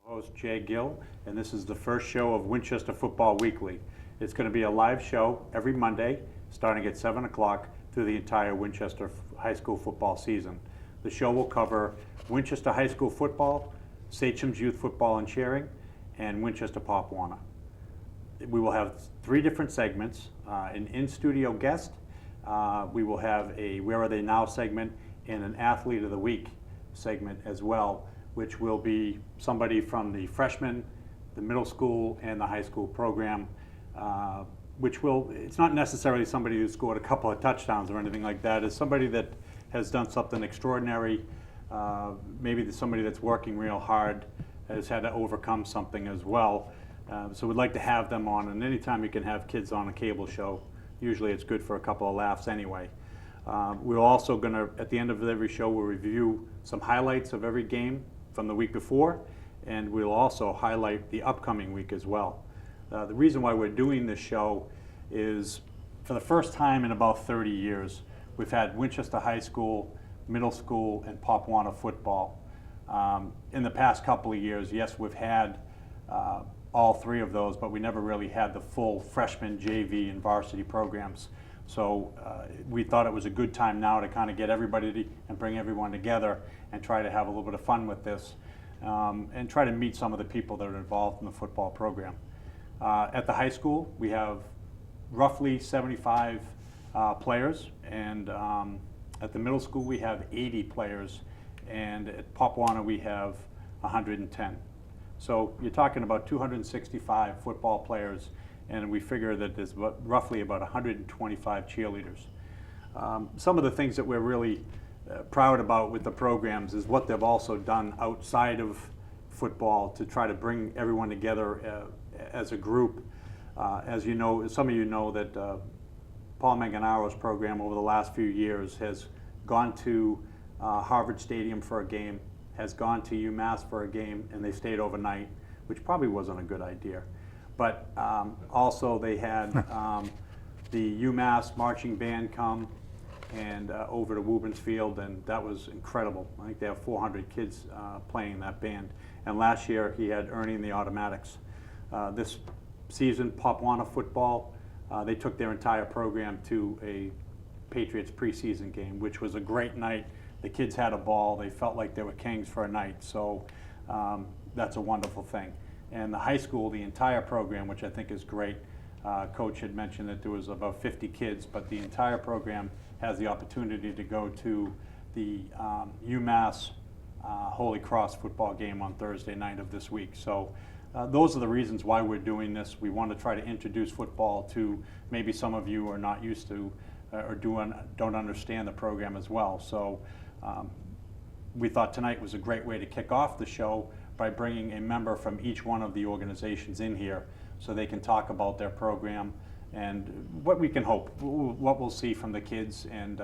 Host Jay Gill, and this is the first show of Winchester Football Weekly. It's going to be a live show every Monday, starting at 7 o'clock through the entire Winchester High School football season. The show will cover Winchester High School football, Sachem's youth football and cheering, and Winchester Pop Warner. We will have 3 different segments, an in-studio guest, we will have a Where Are They Now segment, and an Athlete of the Week segment as well, which will be somebody from the freshman, the middle school, and the high school program, it's not necessarily somebody who scored a couple of touchdowns or anything like that. It's somebody that has done something extraordinary, maybe somebody that's working real hard, has had to overcome something as well. So we'd like to have them on, and anytime you can have kids on a cable show, usually it's good for a couple of laughs anyway. We're also going to, at the end of every show, we'll review some highlights of every game from the week before, and we'll also highlight the upcoming week as well. The reason why we're doing this show is, for the first time in about 30 years, we've had Winchester High School, middle school, and Pop Warner football. In the past couple of years, yes, we've had all 3 of those, but we never really had the full freshman, JV, and varsity programs. So we thought it was a good time now to kind of get everybody and bring everyone together and try to have a little bit of fun with this, and try to meet some of the people that are involved in the football program. At the high school, we have roughly 75 players, and at the middle school we have 80 players, and at Pop Warner we have 110. So you're talking about 265 football players, and we figure that there's roughly about 125 cheerleaders. Some of the things that we're really proud about with the programs is what they've also done outside of football to try to bring everyone together as a group. As you know, some of you know that Paul Manganaro's program over the last few years has gone to Harvard Stadium for a game, has gone to UMass for a game, and they stayed overnight, which probably wasn't a good idea. But also they had the UMass marching band come and over to Woburns Field, and that was incredible. I think they have 400 kids playing that band. And last year he had Ernie and the Automatics. This season, Pop Warner football, they took their entire program to a Patriots preseason game, which was a great night. The kids had a ball. They felt like they were kings for a night. So that's a wonderful thing. And the high school, the entire program, which I think is great. Coach had mentioned that there was about 50 kids, but the entire program has the opportunity to go to the UMass Holy Cross football game on Thursday night of this week. So those are the reasons why we're doing this. We want to try to introduce football to maybe some of you are not used to or don't understand the program as well. So we thought tonight was a great way to kick off the show by bringing a member from each one of the organizations in here so they can talk about their program and what we can hope, what we'll see from the kids, and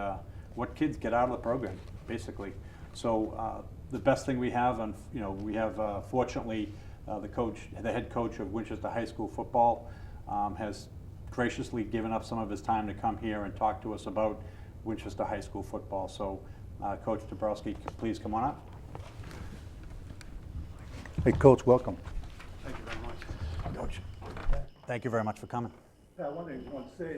what kids get out of the program, basically. So the best thing we have, we have fortunately the head coach of Winchester High School football has graciously given up some of his time to come here and talk to us about Winchester High School football. So Coach Dabrowski, please come on up. Hey, Coach, welcome. Thank you very much. Coach, thank you very much for coming. Yeah, one thing I want to say,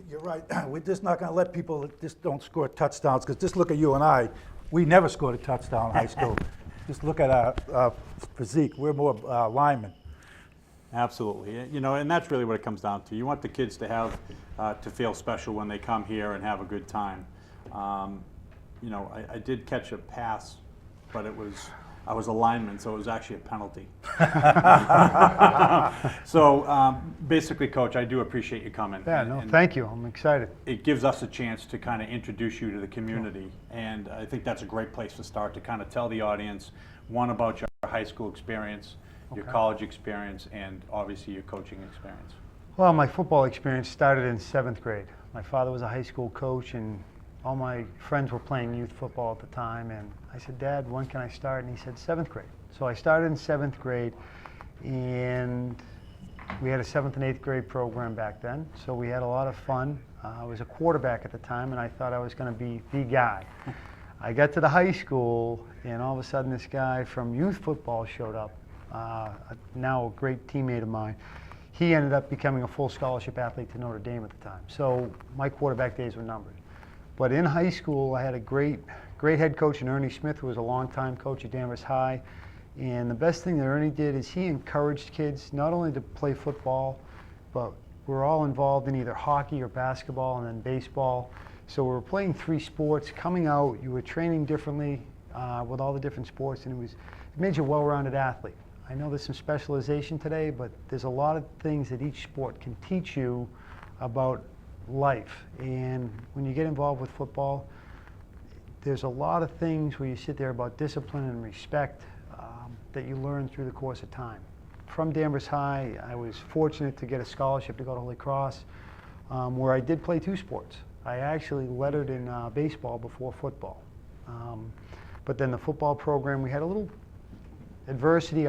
you're right. We're just not going to let people that just don't score touchdowns, because just look at you and I. We never scored a touchdown in high school. Just look at our physique. We're more linemen. Absolutely. And that's really what it comes down to. You want the kids to have, to feel special when they come here and have a good time. I did catch a pass, but I was a lineman, so it was actually a penalty. So basically, Coach, I do appreciate you coming. Yeah, no, thank you. I'm excited. It gives us a chance to kind of introduce you to the community, and I think that's a great place to start, to kind of tell the audience, one, about your high school experience, your college experience, and obviously your coaching experience. Well, my football experience started in 7th grade. My father was a high school coach, and all my friends were playing youth football at the time, and I said, Dad, when can I start? And he said, 7th grade. So I started in 7th grade, and we had a 7th and 8th grade program back then, so we had a lot of fun. I was a quarterback at the time, and I thought I was going to be the guy. I got to the high school, and all of a sudden this guy from youth football showed up, now a great teammate of mine. He ended up becoming a full scholarship athlete to Notre Dame at the time. So my quarterback days were numbered. But in high school, I had a great head coach in Ernie Smith, who was a longtime coach at Danvers High. And the best thing that Ernie did is he encouraged kids not only to play football, but we're all involved in either hockey or basketball and then baseball. So we were playing 3 sports. Coming out, you were training differently with all the different sports, and it made you a well-rounded athlete. I know there's some specialization today, but there's a lot of things that each sport can teach you about life. And when you get involved with football, there's a lot of things where you sit there about discipline and respect that you learn through the course of time. From Danvers High, I was fortunate to get a scholarship to go to Holy Cross, where I did play 2 sports. I actually lettered in baseball before football. But then the football program, we had a little adversity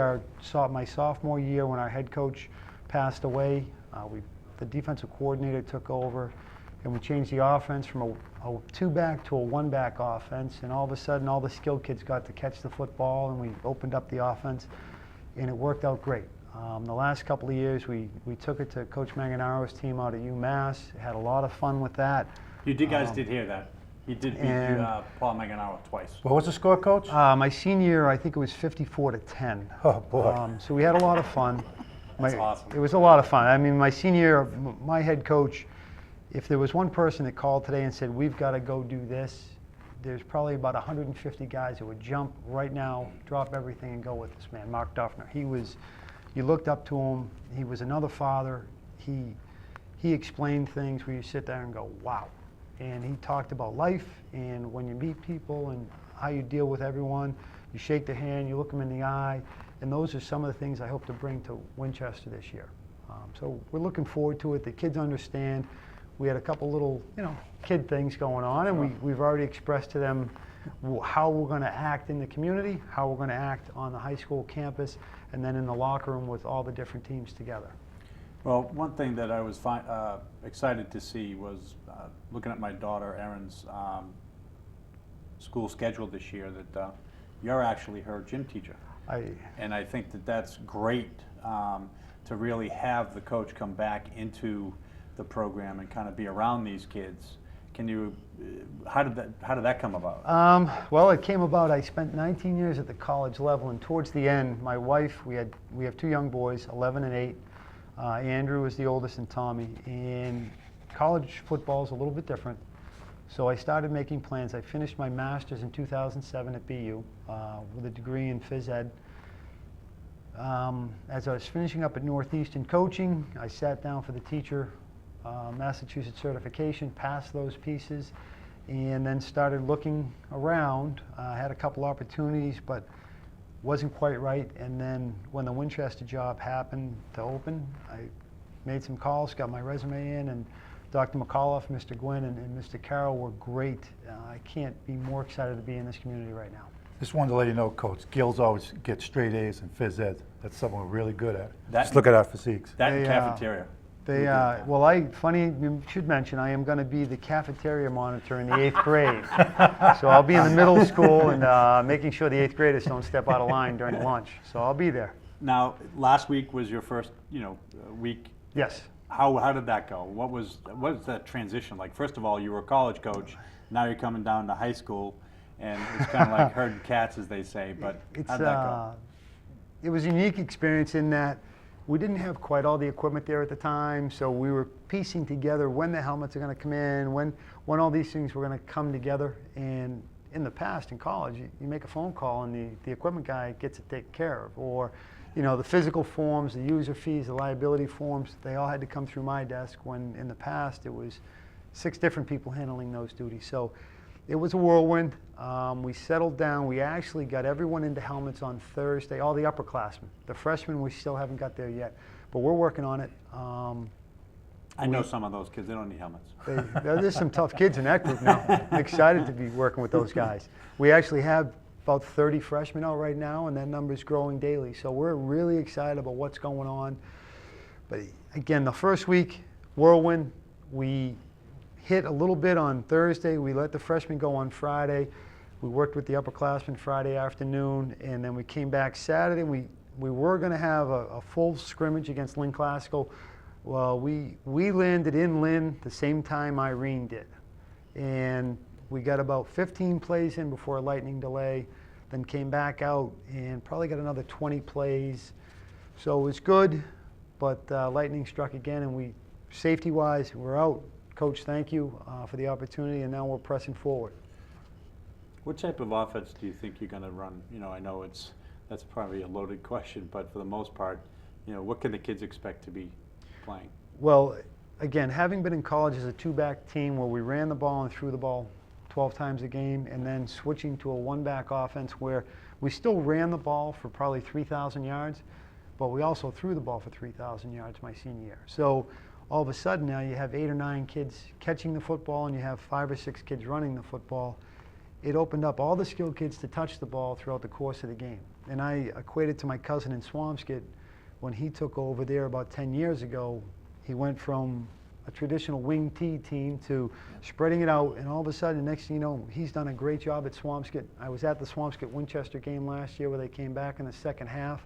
my sophomore year when our head coach passed away. The defensive coordinator took over, and we changed the offense from a 2-back to a 1-back offense, and all of a sudden all the skilled kids got to catch the football, and we opened up the offense, and it worked out great. The last couple of years we took it to Coach Maganaro's team out at UMass, had a lot of fun with that. You guys did hear that. He did beat Paul Maganaro twice. What was the score, Coach? My senior year, I think it was 54-10. Oh, boy. So we had a lot of fun. That's awesome. It was a lot of fun. I mean, my senior year, my head coach, if there was one person that called today and said, we've got to go do this, there's probably about 150 guys that would jump right now, drop everything and go with this man, Mark Duffner. You looked up to him. He was another father. He explained things where you sit there and go, wow. And he talked about life and when you meet people and how you deal with everyone. You shake their hand, you look them in the eye, and those are some of the things I hope to bring to Winchester this year. So we're looking forward to it. The kids understand. We had a couple little, kid things going on, and we've already expressed to them how we're going to act in the community, how we're going to act on the high school campus, and then in the locker room with all the different teams together. Well, one thing that I was excited to see was looking at my daughter Erin's school schedule this year that you're actually her gym teacher. And I think that that's great to really have the coach come back into the program and kind of be around these kids. Can you, how did that come about? Well, it came about, I spent 19 years at the college level, and towards the end, my wife, we have 2 young boys, 11 and 8. Andrew is the oldest and Tommy, and college football is a little bit different. So I started making plans. I finished my master's in 2007 at BU with a degree in phys ed. As I was finishing up at Northeastern coaching, I sat down for the teacher Massachusetts certification, passed those pieces, and then started looking around. I had a couple opportunities, but wasn't quite right. And then when the Winchester job happened to open, I made some calls, got my resume in, and Dr. McAuliffe, Mr. Gwynn, and Mr. Carroll were great. I can't be more excited to be in this community right now. Just wanted to let you know, Coach, Gills always get straight A's in phys ed. That's something we're really good at. Just look at our physiques. That and cafeteria. Funny you should mention, I am going to be the cafeteria monitor in the 8th grade. So I'll be in the middle school and making sure the 8th graders don't step out of line during lunch. So I'll be there. Now, last week was your first, week. Yes. How did that go? What was that transition like? First of all, you were a college coach. Now you're coming down to high school, and it's kind of like herding cats, as they say. But how did that go? It was a unique experience in that we didn't have quite all the equipment there at the time, so we were piecing together when the helmets are going to come in, when all these things were going to come together. And in the past, in college, you make a phone call and the equipment guy gets it taken care of. Or, the physical forms, the user fees, the liability forms, they all had to come through my desk, when in the past it was 6 different people handling those duties. So it was a whirlwind. We settled down. We actually got everyone into helmets on Thursday, all the upperclassmen. The freshmen, we still haven't got there yet, but we're working on it. I know some of those kids, they don't need helmets. There's some tough kids in that group now. I'm excited to be working with those guys. We actually have about 30 freshmen out right now, and that number's growing daily. So we're really excited about what's going on. But again, the first week, whirlwind. We hit a little bit on Thursday. We let the freshmen go on Friday. We worked with the upperclassmen Friday afternoon, and then we came back Saturday. We We were going to have a full scrimmage against Lynn Classical. Well, we landed in Lynn the same time Irene did. And we got about 15 plays in before a lightning delay, then came back out and probably got another 20 plays. So it was good, but lightning struck again, and safety-wise, we're out. Coach, thank you for the opportunity, and now we're pressing forward. What type of offense do you think you're going to run? You know, I know that's probably a loaded question, but for the most part, you know, what can the kids expect to be playing? Well, again, having been in college as a two-back team where we ran the ball and threw the ball 12 times a game, and then switching to a one-back offense where we still ran the ball for probably 3,000 yards, but we also threw the ball for 3,000 yards my senior year. So all of a sudden now you have 8 or 9 kids catching the football and you have 5 or 6 kids running the football. It opened up all the skilled kids to touch the ball throughout the course of the game. And I equated to my cousin in Swampscott when he took over there about 10 years ago. He went from a traditional wing T team to spreading it out, and all of a sudden, next thing you know, he's done a great job at Swampscott. I was at the Swampscott Winchester game last year where they came back in the second half.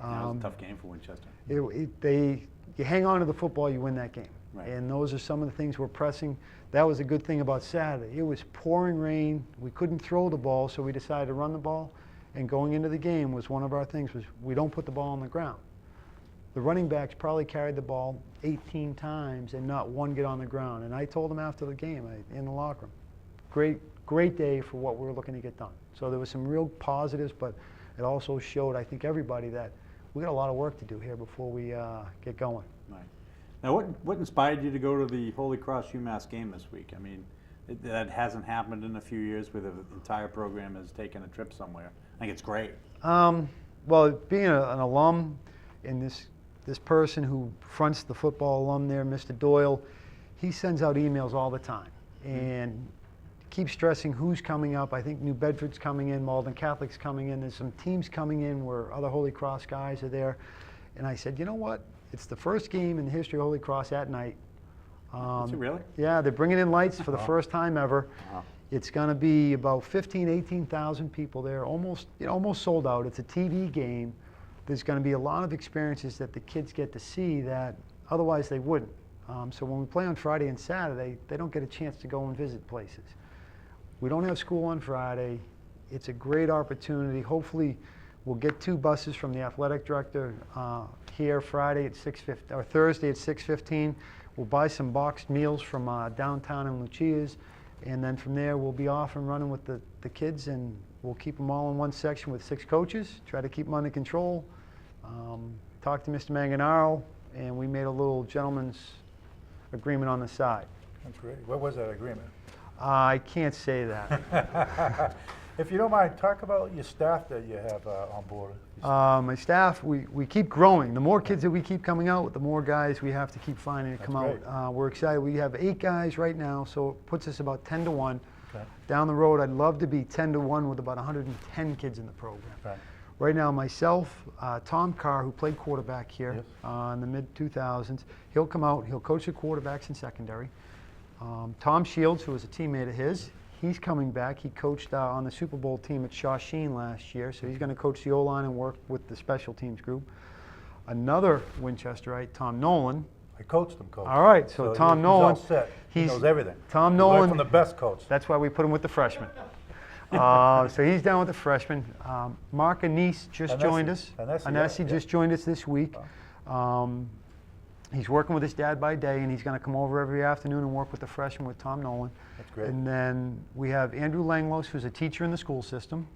That was a tough game for Winchester. You hang on to the football, you win that game. Right. And those are some of the things we're pressing. That was a good thing about Saturday. It was pouring rain. We couldn't throw the ball, so we decided to run the ball. And going into the game was one of our things was we don't put the ball on the ground. The running backs probably carried the ball 18 times and not one get on the ground. And I told them after the game in the locker room, great day for what we were looking to get done. So there was some real positives, but it also showed, I think, everybody that we got a lot of work to do here before we get going. Right. Now, what inspired you to go to the Holy Cross UMass game this week? I mean, that hasn't happened in a few years where the entire program has taken a trip somewhere. I think it's great. Well, being an alum, and this person who fronts the football alum there, Mr. Doyle, he sends out emails all the time and keeps stressing who's coming up. I think New Bedford's coming in, Malden Catholic's coming in. There's some teams coming in where other Holy Cross guys are there. And I said, you know what? It's the first game in the history of Holy Cross at night. Is it really? Yeah, they're bringing in lights for the first time ever. Wow. It's going to be about 18,000 people there, almost sold out. It's a TV game. There's going to be a lot of experiences that the kids get to see that otherwise they wouldn't. So when we play on Friday and Saturday, they don't get a chance to go and visit places. We don't have school on Friday. It's a great opportunity. Hopefully, we'll get 2 buses from the athletic director here Friday at 6:15 or Thursday at 6:15. We'll buy some boxed meals from downtown in Lucia's, and then from there we'll be off and running with the kids, and we'll keep them all in one section with 6 coaches. Try to keep them under control. Talked to Mr. Manganaro, and we made a little gentleman's agreement on the side. That's great. What was that agreement? I can't say that. If you don't mind, talk about your staff that you have on board. My staff, we keep growing. The more kids that we keep coming out, the more guys we have to keep finding to come out. We're excited. We have 8 guys right now, so it puts us about 10 to 1. Okay. Down the road, I'd love to be 10 to 1 with about 110 kids in the program. Right. Right now, myself, Tom Carr, who played quarterback here Yes. in the mid-2000s, he'll come out. He'll coach the quarterbacks in secondary. Tom Shields, who was a teammate of his, he's coming back. He coached on the Super Bowl team at Shawsheen last year, so he's going to coach the O-line and work with the special teams group. Another Winchesterite, Tom Nolan. I coached him, Coach. All right, so Tom Nolan. He's all set. He knows everything. Tom He Nolan. learned from the best coach. That's why we put him with the freshmen. So he's down with the freshmen. Mark Anise just joined us. Anesi just joined us this week. He's working with his dad by day, and he's going to come over every afternoon and work with the freshmen with Tom Nolan. That's great. And then we have Andrew Langlos, who's a teacher in the school system.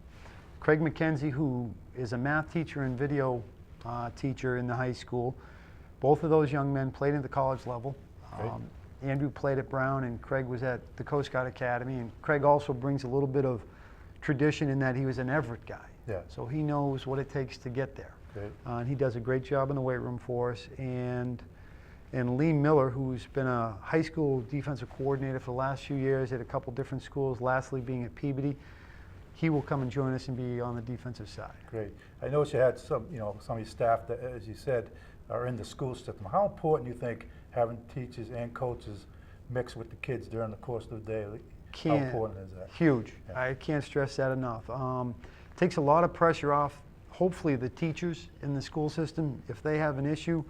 Craig McKenzie, who is a math teacher and video teacher in the high school. Both of those young men played at the college level. Andrew played at Brown, and Craig was at the Coast Guard Academy. And Craig also brings a little bit of tradition in that he was an Everett guy. Yeah. So he knows what it takes to get there. Great. And he does a great job in the weight room for us. And Lee Miller, who's been a high school defensive coordinator for the last few years at a couple different schools, lastly being at Peabody, he will come and join us and be on the defensive side. Great. I noticed you had some of your staff that, as you said, are in the school system. How important do you think having teachers and coaches mix with the kids during the course of the day? How important is that? Huge. Yeah. I can't stress that enough. Takes a lot of pressure off hopefully the teachers in the school system, if they have an issue,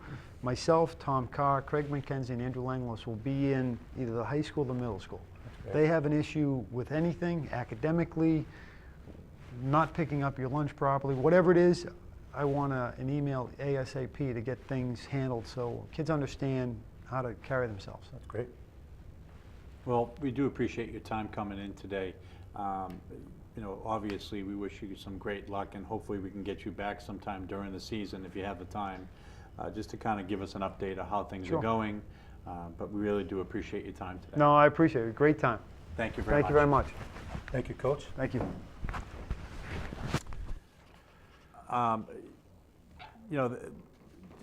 myself, Tom Carr, Craig McKenzie, and Andrew Langlos will be in either the high school or the middle school. If they have an issue with anything academically, not picking up your lunch properly, whatever it is, I want an email ASAP to get things handled so kids understand how to carry themselves. That's great. Well, we do appreciate your time coming in today. You know, obviously, we wish you some great luck, and hopefully we can get you back sometime during the season if you have the time, just to kind of give us an update of how things are going. But we really do appreciate your time today. No, I appreciate it. Great time. Thank you very much. Thank you very much. Thank you, Coach. Thank you. You know,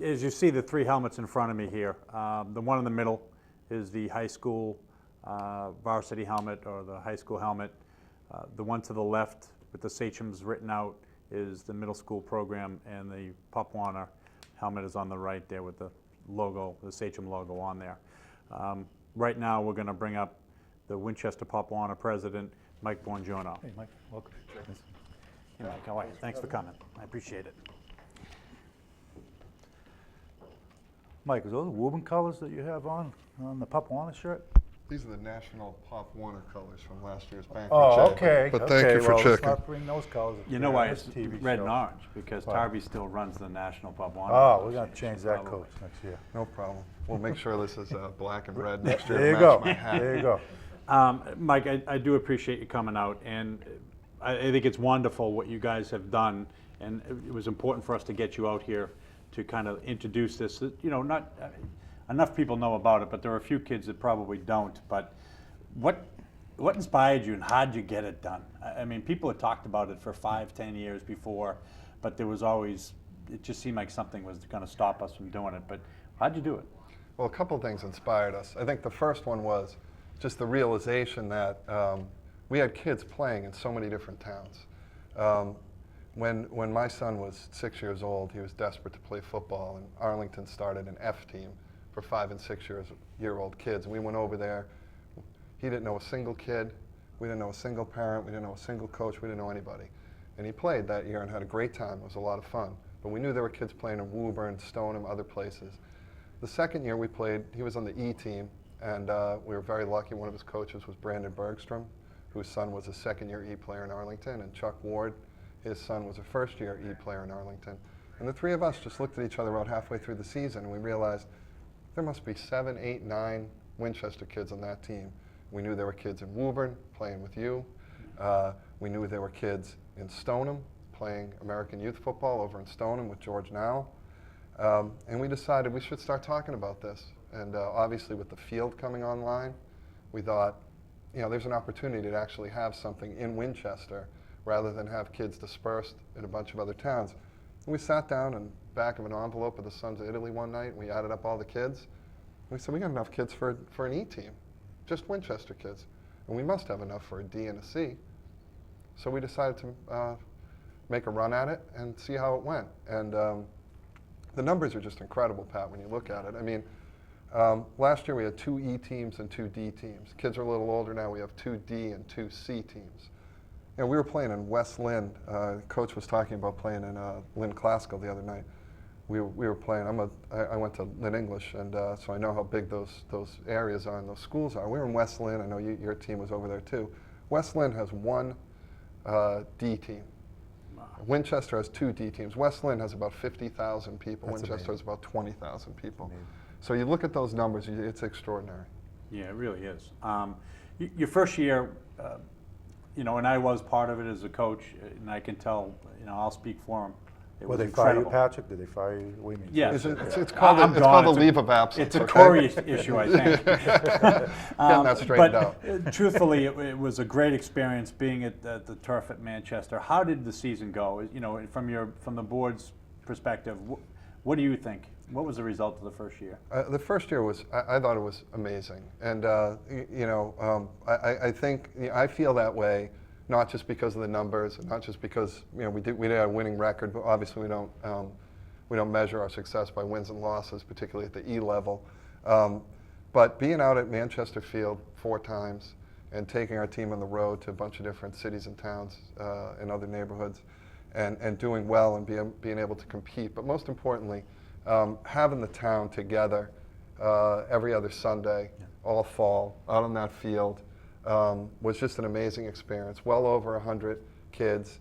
as you see the three helmets in front of me here, the one in the middle is the high school varsity helmet or the high school helmet. The one to the left with the Sachem's written out is the middle school program, and the Pop Warner helmet is on the right there with the logo, the Sachem logo on there. Right now we're going to bring up the Winchester Pop Warner president, Mike Buongiorno. Hey, Mike, welcome. Hey, Mike, how are you? Thanks for coming. I appreciate it. Mike, is those Woburn colors that you have on the Pop Warner shirt? These are the national Pop Warner colors from last year's banquet. Oh, check. okay. But thank you for well, let's checking. not bring those colors. You know why This it's TV red show. and orange? Because Why? Tarby still runs the National Pop Warner. Oh, we're going to Association, change that, probably. Coach, next year. No problem. We'll make sure this is black and red next year There to you match go. my hat. There you go. Mike, I do appreciate you coming out, and I think it's wonderful what you guys have done, and it was important for us to get you out here to kind of introduce this. You know, not enough people know about it, but there are a few kids that probably don't. But what inspired you, and how did you get it done? I mean, people had talked about it for 5-10 years before, but there was always, it just seemed like something was going to stop us from doing it. But how'd you do it? Well, a couple of things inspired us. I think the first one was just the realization that we had kids playing in so many different towns. When my son was 6 years old, he was desperate to play football, and Arlington started an F team for 5 and 6 year old kids. And we went over there. He didn't know a single kid. We didn't know a single parent. We didn't know a single coach. We didn't know anybody. And he played that year and had a great time. It was a lot of fun. But we knew there were kids playing in Woburn, Stoneham, other places. The second year we played, he was on the E team, and we were very lucky. One of his coaches was Brandon Bergstrom, whose son was a second-year E player in Arlington, and Chuck Ward, his son was a first-year E player in Arlington. And the three of us just looked at each other about halfway through the season, and we realized there must be 7, 8, 9 Winchester kids on that team. We knew there were kids in Woburn playing with you. We knew there were kids in Stoneham playing American youth football over in Stoneham with George Now. And we decided we should start talking about this. And obviously with the field coming online, we thought, you know, there's an opportunity to actually have something in Winchester rather than have kids dispersed in a bunch of other towns. And we sat down in the back of an envelope of the Sons of Italy one night, and we added up all the kids. And we said, we got enough kids for an E team, just Winchester kids. And we must have enough for a D and a C. So we decided to make a run at it and see how it went. And the numbers are just incredible, Pat, when you look at it. I mean, last year we had 2 E teams and 2 D teams. Kids are a little older now. We have 2 D and 2 C teams. You know, we were playing in West Lynn. Coach was talking about playing in Lynn Classical the other night. We were playing. I went to Lynn English, and so I know how big those areas are and those schools are. We were in West Lynn. I know your team was over there too. West Lynn has 1 D team. Winchester has 2 D teams. West Lynn has about 50,000 people. That's Winchester amazing. has about 20,000 people. Amazing. So you look at those numbers, it's extraordinary. Yeah, it really is. Your first year, you know, and I was part of it as a coach, and I can tell, you know, I'll speak for him. It Well, was they fire you, incredible. Patrick? Did they fire you? What do you mean? Yes. It's called I'm it's gone. called a It's leave of absence. It's a okay? Corey issue, I think. Getting that straightened out. Truthfully, it was a great experience being at the turf at Manchester. How did the season go? You know, from the board's perspective, what do you think? What was the result of the first year? The first year was, I thought it was amazing. And, you know, I think, you know, I feel that way, not just because of the numbers, and not just because, you know, we did have a winning record, but obviously we don't measure our success by wins and losses, particularly at the E level. But being out at Manchester Field 4 times and taking our team on the road to a bunch of different cities and towns and other neighborhoods, and doing well and being able to compete. But most importantly, having the town together every other Sunday, all fall, out on that field, was just an amazing experience. Well over 100 kids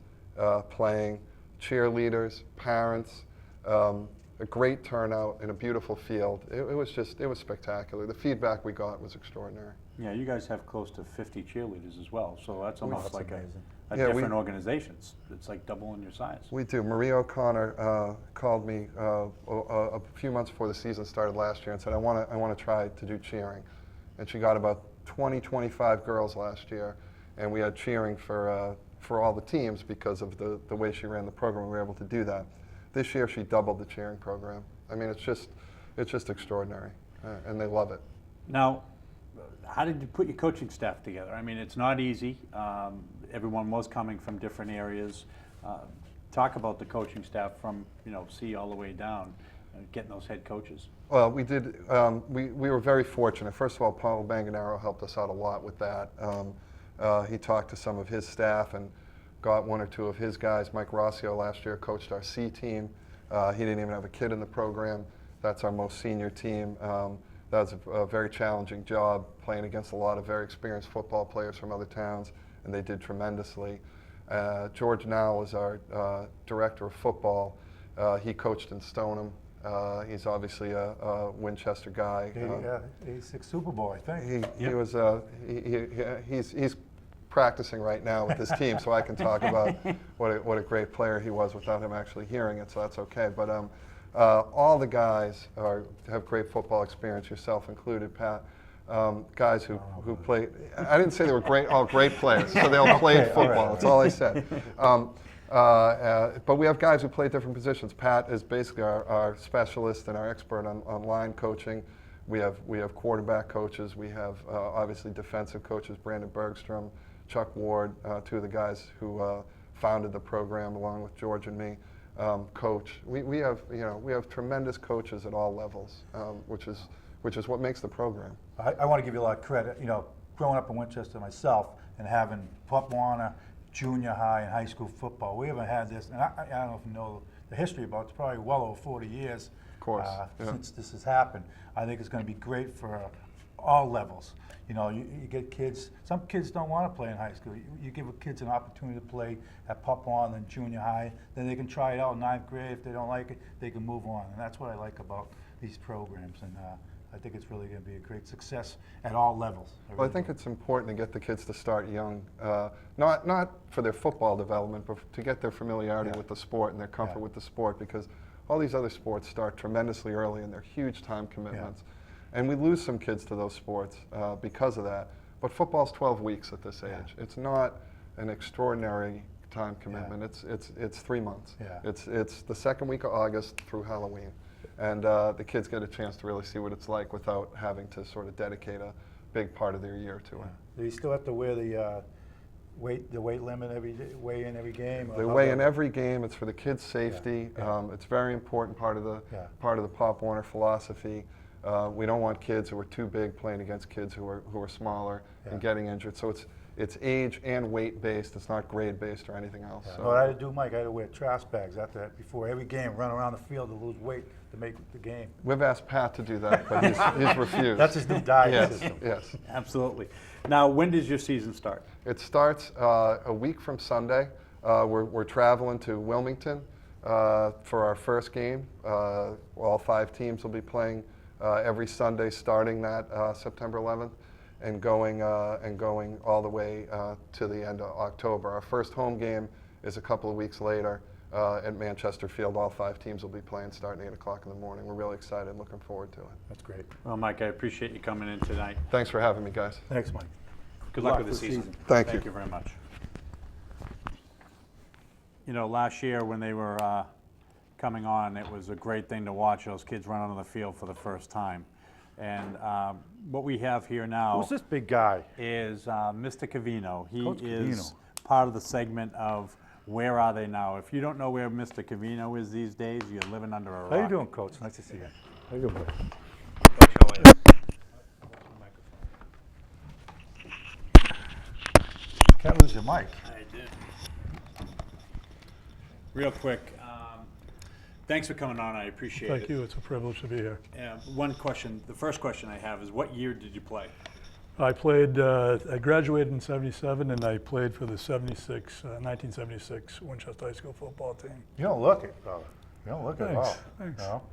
playing, cheerleaders, parents, a great turnout in a beautiful field. It was spectacular. The feedback we got was extraordinary. Yeah, you guys have close to 50 cheerleaders as well, so that's almost that's like amazing. a Yeah, different organization. It's like doubling your size. We do. Marie O'Connor called me a few months before the season started last year and said, I want to try to do cheering. And she got about 20, 25 girls last year, and we had cheering for all the teams because of the way she ran the program. We were able to do that. This year she doubled the cheering program. I mean, it's just extraordinary, and they love it. Now, how did you put your coaching staff together? I mean, it's not easy. Everyone was coming from different areas. Talk about the coaching staff from C all the way down, getting those head coaches. Well, we did. We were very fortunate. First of all, Paul Banganero helped us out a lot with that. He talked to some of his staff and got one or two of his guys. Mike Rossio last year coached our C team. He didn't even have a kid in the program. That's our most senior team. That was a very challenging job, playing against a lot of very experienced football players from other towns, and they did tremendously. George Now is our director of football. He coached in Stoneham. He's obviously a Winchester guy. 86 Super Bowl, I think. He's practicing right now with his team, so I can talk about what a great player he was without him actually hearing it, so that's okay. But all the guys have great football experience, yourself included, Pat. Guys who play. I didn't say they were all great players, so they all played football. That's all I said. But we have guys who play different positions. Pat is basically our specialist and our expert on line coaching. We have quarterback coaches. We have obviously defensive coaches, Brandon Bergstrom, Chuck Ward, two of the guys who founded the program along with George and me. Coach. We have tremendous coaches at all levels, which is what makes the program. I want to give you a lot of credit. Growing up in Winchester myself and having Pop Warner, junior high and high school football, we haven't had this, and I don't know if you know the history about it. It's probably well over 40 years since this has happened. I think it's going to be great for all levels. You get kids, some kids don't want to play in high school. You give kids an opportunity to play at Pop On and junior high, then they can try it out in 9th grade. If they don't like it, they can move on. And that's what I like about these programs. And I think it's really going to be a great success at all levels. Well, I think it's important to get the kids to start young, not for their football development, but to get their familiarity with the sport and their comfort with the sport, because all these other sports start tremendously early and they're huge time commitments. And we lose some kids to those sports because of that. But football's 12 weeks at this age. It's not an extraordinary time commitment. It's 3 months. It's the second week of August through Halloween. And the kids get a chance to really see what it's like without having to sort of dedicate a big part of their year to it. Do you still have to wear the weight limit weigh in every game? They weigh in every game. It's for the kids' safety. It's a very important part of the Pop Warner philosophy. We don't want kids who are too big playing against kids who are smaller and getting injured. So it's age and weight based. It's not grade based or anything else. So. What I had to do, Mike, I had to wear trash bags before every game, run around the field to lose weight to make the game. We've asked Pat to do that, but he's refused. That's his new diet system. Yes. Absolutely. Now, when does your season start? It starts a week from Sunday. We're traveling to Wilmington for our first game. All 5 teams will be playing every Sunday starting that September 11th and going all the way to the end of October. Our first home game is a couple of weeks later at Manchester Field. All 5 teams will be playing starting at 8 o'clock in the morning. We're really excited and looking forward to it. That's great. Well, Mike, I appreciate you coming in tonight. Thanks for having me, guys. Thanks, Mike. Good luck with the season. Thank you. Thank you very much. Last year when they were coming on, it was a great thing to watch those kids run onto the field for the first time. And what we have here now Who's this big guy? is Mr. Covino. He Coach is Covino. part of the segment of Where Are They Now? If you don't know where Mr. Covino is these days, you're living under a rock. How you doing, Coach? Nice to see you. How you doing, buddy? Can't lose your mic. I did. real quick, thanks for coming on. I appreciate it. Thank you. It's a privilege to be here. One question, the first question I have is, what year did you play? I played, I graduated in 77 and I played for the 1976 Winchester High School football team. You don't look it, brother. You don't look it at all. Thanks. No?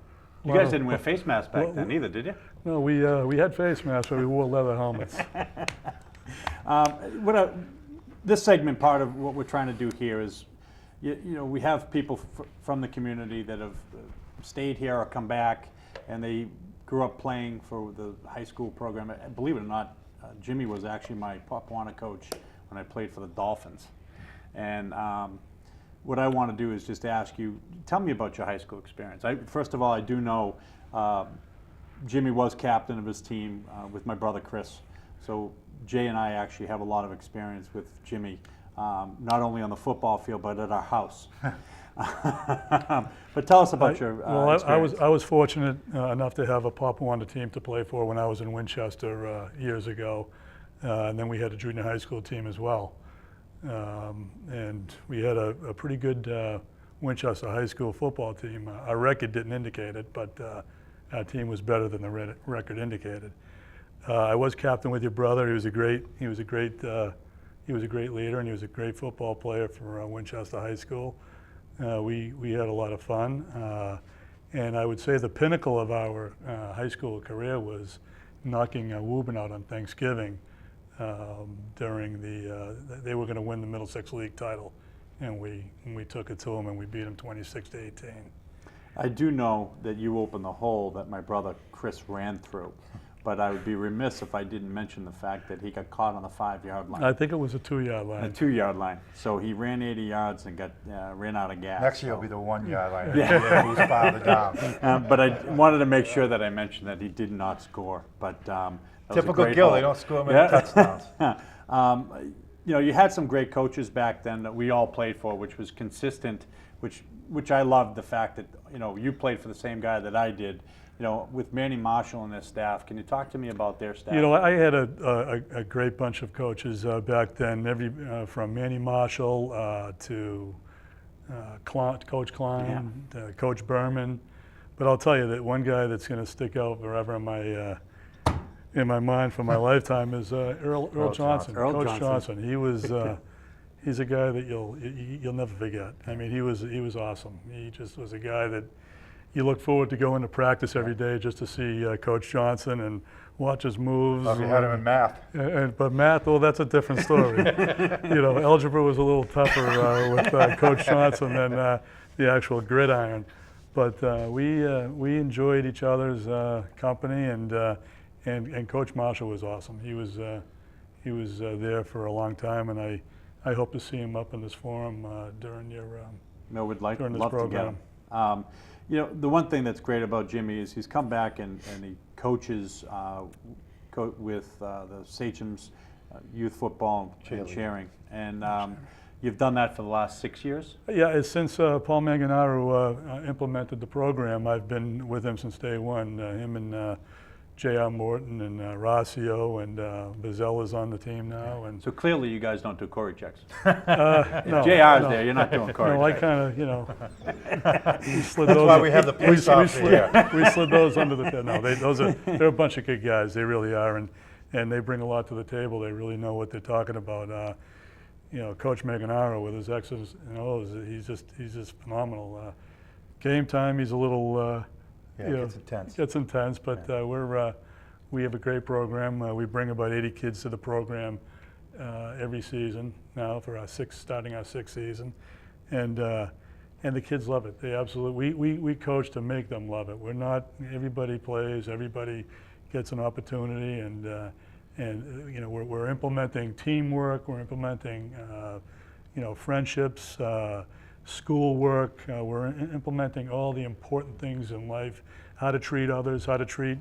You guys didn't wear face masks back then either, did you? No, we had face masks, but we wore leather helmets. This segment, part of what we're trying to do here is, you know, we have people from the community that have stayed here or come back, and they grew up playing for the high school program. Believe it or not, Jimmy was actually my Pop Warner coach when I played for the Dolphins. And what I want to do is just ask you, tell me about your high school experience. First of all, I do know Jimmy was captain of his team with my brother Chris. So Jay and I actually have a lot of experience with Jimmy, not only on the football field, but at our house. But tell us about your experience. I was fortunate enough to have a Pop Warner team to play for when I was in Winchester years ago. And then we had a junior high school team as well. And we had a pretty good Winchester High School football team. Our record didn't indicate it, but our team was better than the record indicated. I was captain with your brother. He was a great leader, and he was a great football player for Winchester High School. We had a lot of fun, and I would say the pinnacle of our high school career was knocking Woburn out on Thanksgiving during they were going to win the Middlesex League title, and we took it to them and we beat them 26-18. I do know that you opened the hole that my brother Chris ran through, but I would be remiss if I didn't mention the fact that he got caught on the 5-yard line. I think it was a 2-yard line. A 2-yard line. So he ran 80 yards and ran out of gas. Next year will be the 1-yard line. Yeah. Who's farther down. But I wanted to make sure that I mentioned that he did not score. But that was a Typical great Gill, hole. they don't score many touchdowns. You know, you had some great coaches back then that we all played for, which was consistent, which I loved the fact that, you know, you played for the same guy that I did. You know, with Manny Marshall and their staff, can you talk to me about their staff? You know, I had a great bunch of coaches back then, from Manny Marshall to Coach Klein, to Coach Berman. But I'll tell you that one guy that's going to stick out forever in my mind for my lifetime is Earl Johnson. Coach Johnson. He was he's a guy that you'll never forget. I mean, he was awesome. He just was a guy that you look forward to going to practice every day just to see Coach Johnson and watch his moves. We had him in math. But math, well, that's a different story. You know, algebra was a little tougher with Coach Johnson than the actual gridiron. But we enjoyed each other's company, and Coach Marshall was awesome. He was there for a long time, and I hope to see him up in this forum during your No, we'd love program. to get him. You know, the one thing that's great about Jimmy is he's come back and he coaches with the Sachem's youth football and cheering. And you've done that for the last 6 years? Yeah, since Paul Manganaro implemented the program, I've been with him since day one. Him and J.R. Morton and Rossio and Bazzella's on the team now. And So clearly you guys don't do Corey checks. no, JR's there, you're not doing Corey no, I checks. kind of, you know, we slid That's those. why we have the police officer here. We slid those under the pit. No, they're a bunch of good guys. They really are, and they bring a lot to the table. They really know what they're talking about. You know, Coach Manganaro with his X's and O's, he's just phenomenal. Game time, he's a little. Yeah, You it know, gets intense. Gets intense, but we have a great program. We bring about 80 kids to the program every season now for starting our sixth season, and the kids love it. They absolutely. We coach to make them love it. We're not. Everybody plays. Everybody gets an opportunity, and you know we're implementing teamwork. We're implementing friendships. Schoolwork, we're implementing all the important things in life, how to treat others, how to treat,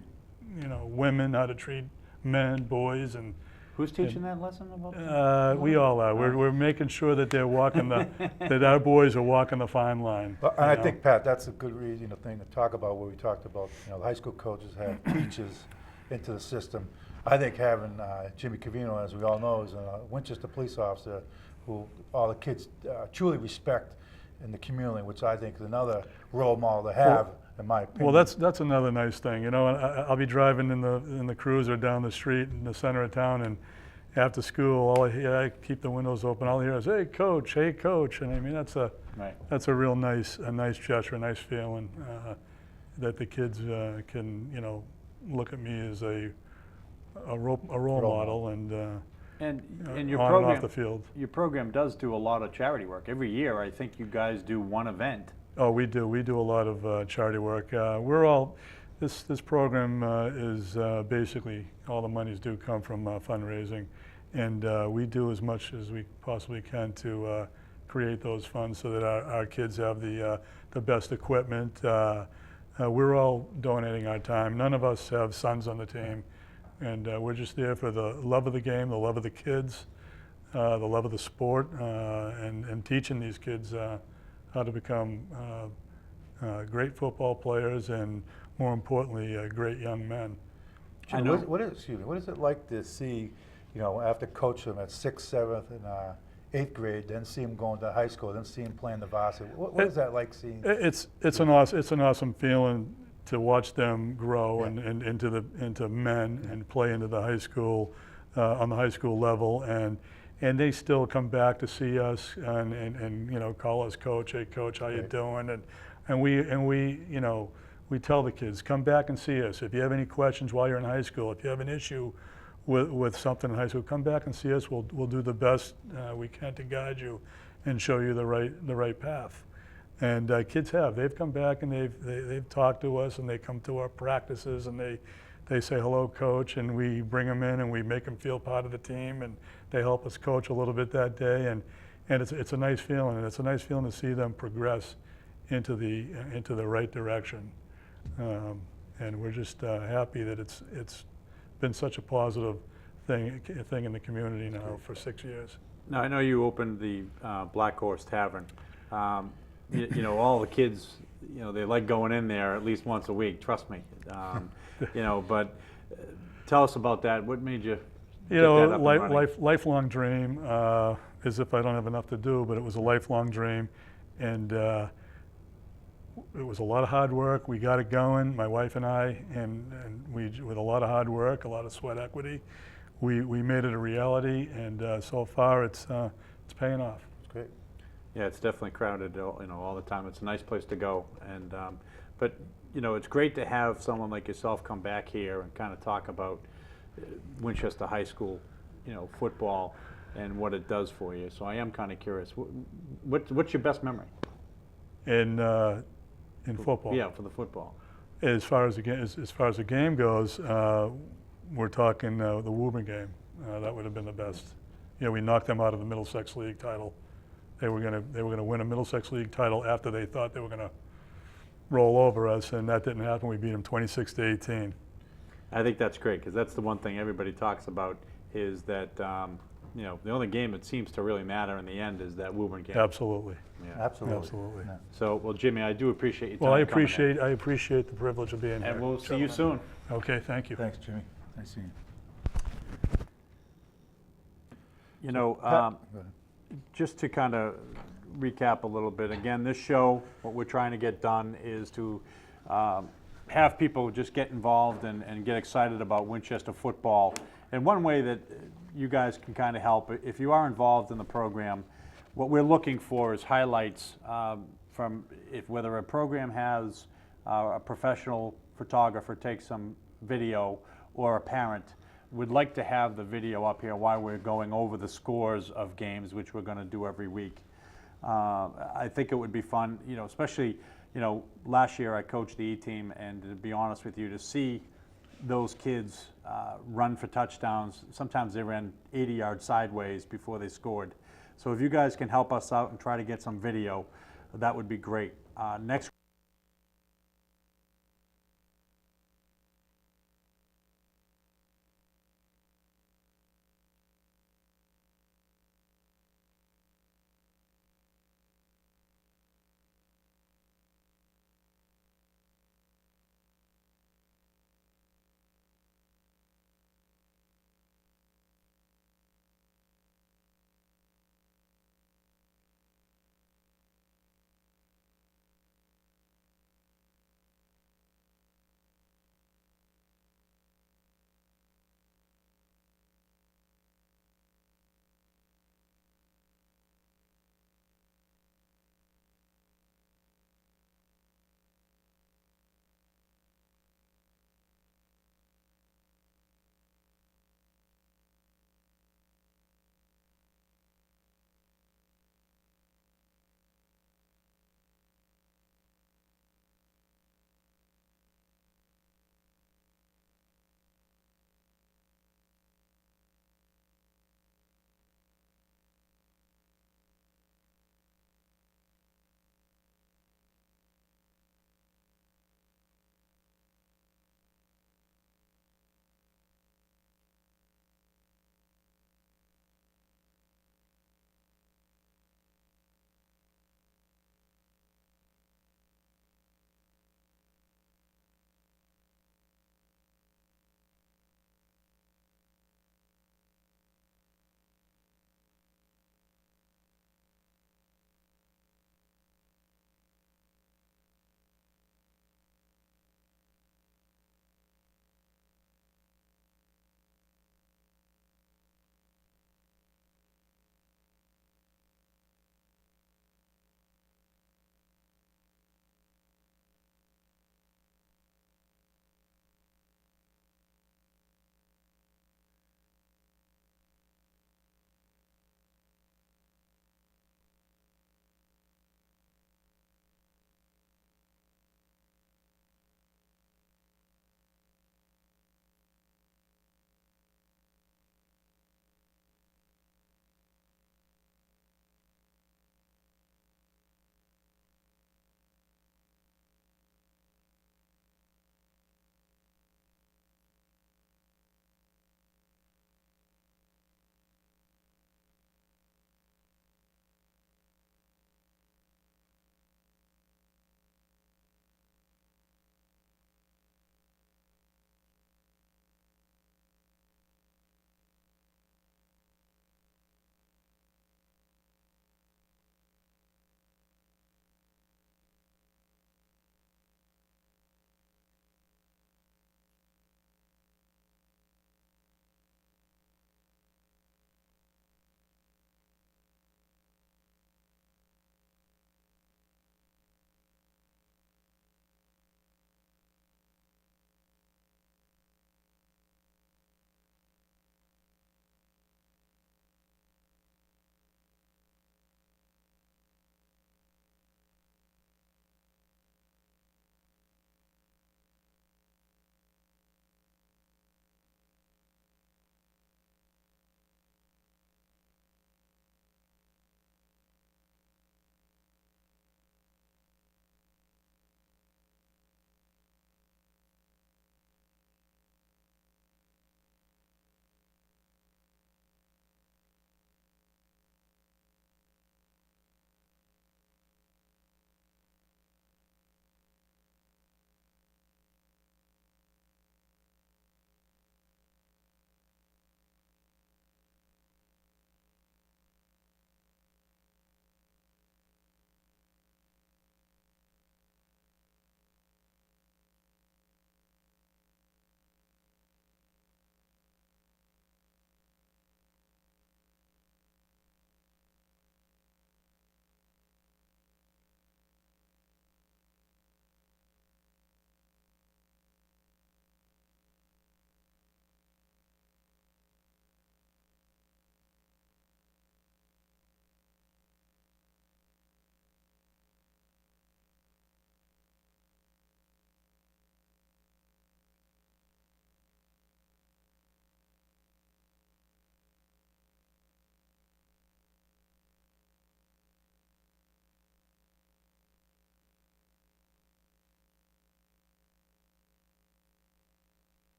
women, how to treat men, boys, and Who's teaching that lesson about? we all are. We're making sure that they're walking that our boys are walking the fine line. But, and I think, Pat, that's a good thing to talk about, where we talked about, the high school coaches have teachers into the system. I think having Jimmy Cavino, as we all know, is a Winchester police officer who all the kids truly respect in the community, which I think is another role model to have, in my opinion. Well, that's another nice thing, you know. And I'll be driving in the cruiser down the street in the center of town, and after school, all I keep the windows open. All I hear is, "Hey, coach! Hey, coach!" And I mean, that's a real nice gesture, a nice feeling that the kids can, you know, look at me as a role model, and your on program, and off the field. Your program does do a lot of charity work. Every year, I think you guys do one event. Oh, we do. We do a lot of charity work. This program is basically all the monies do come from fundraising, and we do as much as we possibly can to create those funds so that our kids have the best equipment. We're all donating our time. None of us have sons on the team, and we're just there for the love of the game, the love of the kids, the love of the sport, and teaching these kids how to become great football players and, more importantly, great young men. Jimmy, what is it like to see, you know, after coaching them at 6th, 7th, and 8th grade, then see them going to high school, then see them playing the varsity? What is that like seeing? It's an awesome feeling to watch them grow and into men and play into the high school on the high school level, and they still come back to see us and you know, call us coach. Hey, coach, how you doing? And we you know, we tell the kids, come back and see us. If you have any questions while you're in high school, if you have an issue with something in high school, come back and see us. We'll do the best we can to guide you and show you the right path. And they've come back and they've talked to us, and they come to our practices, and they say hello, coach, and we bring them in and we make them feel part of the team, and they help us coach a little bit that day, and it's a nice feeling, and it's a nice feeling to see them progress into the right direction. And we're just happy that it's been such a positive thing in the community now for 6 years. Now, I know you opened the Black Horse Tavern. You know, all the kids, you know, they like going in there at least once a week, trust me. You know, but tell us about that. What made you You know, lifelong dream, as if I don't have enough to do, but it was a lifelong dream. And it was a lot of hard work. We got it going, my wife and I, and we, with a lot of hard work, a lot of sweat equity, we made it a reality, and so far it's paying off. It's great. Yeah, it's definitely crowded, you know, all the time. It's a nice place to go, and but you know, it's great to have someone like yourself come back here and kind of talk about Winchester High School, you know, football and what it does for you. So I am kind of curious. What's your best memory? In football. Yeah, for the football. As far as the game goes, we're talking the Woburn game. That would have been the best. You know, we knocked them out of the Middlesex League title. They were gonna win a Middlesex League title after they thought they were gonna roll over us, and that didn't happen. We beat them 26-18. I think that's great, because that's the one thing everybody talks about is that you know, the only game that seems to really matter in the end is that Woburn game. Absolutely. Yeah. Absolutely. Yeah. So, well, Jimmy, I do appreciate your time. Well, I coming in. appreciate the privilege of being here. And we'll see you soon. Okay, thank you. Thanks, Jimmy. Nice seeing you. You know, Go ahead. just to kind of recap a little bit, again, this show, what we're trying to get done is to have people just get involved and get excited about Winchester football. And one way that you guys can kind of help, if you are involved in the program, what we're looking for is highlights from whether a program has a professional photographer take some video, or a parent would like to have the video up here while we're going over the scores of games, which we're going to do every week. I think it would be fun, you know, especially, you know, last year I coached the E-team, and to be honest with you, to see those kids run for touchdowns, sometimes they ran 80 yards sideways before they scored. So if you guys can help us out and try to get some video, that would be great. Next